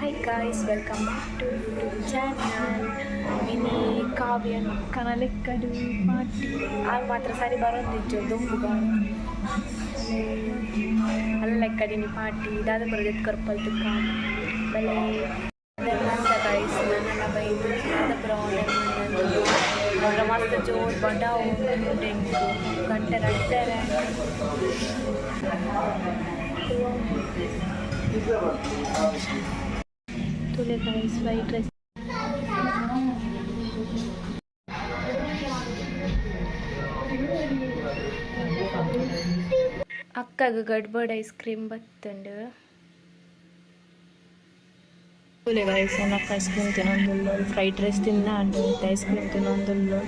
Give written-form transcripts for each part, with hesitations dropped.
Hi guys, welcome back to YouTube channel. Ini Kavian kanalekkadu party. Al matra sari barondijo dongu banu. Allekkadini party dada project korpaltu kam. Bale nanda guys nanala baidu dada order manandu. Adra mast jod bada undengu gante rattere. Tulu guys fried rice. ಅಕ್ಕಗೆ gadbad ice cream ಬತ್ತುಂಡು ತೂಲೆ guys ಅಕ್ಕ ice cream ತಿನ್ನೊಂದುಲ್ಲು fried rice ತಿನ್ನ and ice cream ತಿನ್ನೊಂದುಲ್ಲು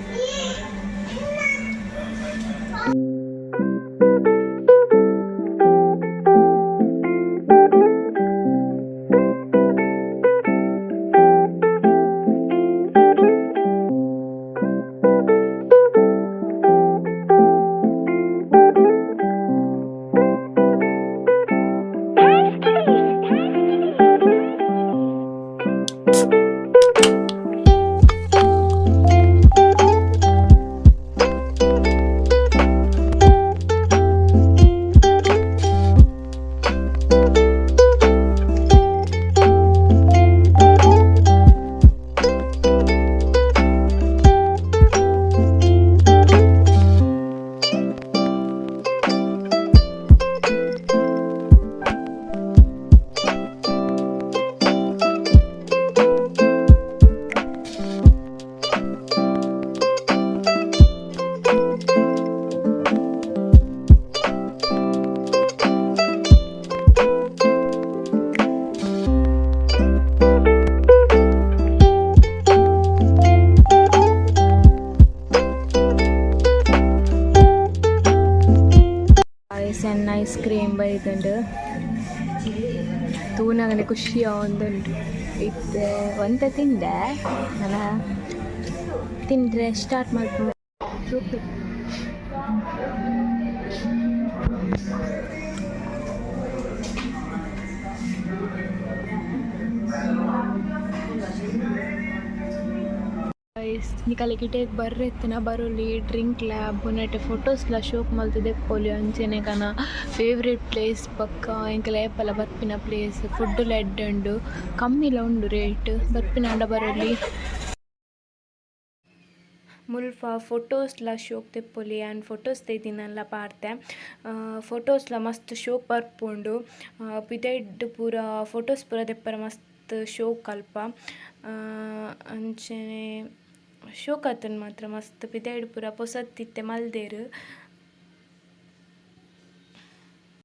ice cream ಬೈದುಂಡು ತೂನಗನೆ ಖುಷಿ ಆವೊಂದುಂಡು ಇತ್ತೆ ಒಂತೆ ತಿಂದೆ ನಾನು ತಿಂದರೆ ಸ್ಟಾರ್ಟ್ ಮಾಡ್ತೀನಿ ನಿಕಲಿಕಿಟೇಕ್ ಬರ್ರೆತ್ತಿನ ಬರೋಲಿ ಡ್ರಿಂಕ್ ಲ್ಯಾಬ್ ನೆಟ್ ಫೋಟೋಸ್ಲ ಶೋಕ್ ಮಲ್ತದೆ ಪೋಲಿ ಅಂಚೆನೆ ಕನ ಫೇವ್ರೇಟ್ ಪ್ಲೇಸ್ ಪಕ್ಕ ಎಂಕಲ ಏಪಲ ಬರ್ಪಿನ ಪ್ಲೇಸ್ ಫುಡ್ ಲೆಡ್ ಉಂಡು ಕಮ್ಮಿಲ ಉಂಡು ರೇಟ್ ಬರ್ಪಿನಾಂಡ ಬರೋಲಿ ಮುಲ್ಪ ಫೋಟೋಸ್ಲ ಶೋಕ್ ತೆಪ್ಪೊಲಿ ಆ್ಯಂಡ್ ಫೋಟೋಸ್ ತೆಯ್ದಿನಲ್ಲ ಪಾಡ್ದೆ ಫೋಟೋಸ್ಲ ಮಸ್ತ್ ಶೋಕ್ ಬರ್ಪುಂಡು ಪಿದೈಡ್ ಪೂರ ಫೋಟೋಸ್ ಪೂರ ತೆಪ್ಪರ ಮಸ್ತ್ ಶೋಕ್ ಅಲ್ಪ ಅಂಚನೆ ಶೋಕ್ ಆತನ್ ಮಾತ್ರ ಮಸ್ತ್ ಪಿದೈಡ್ ಪೂರ ಪೊಸತ್ತಿತ್ತೆ ಮಲ್ದೆರ್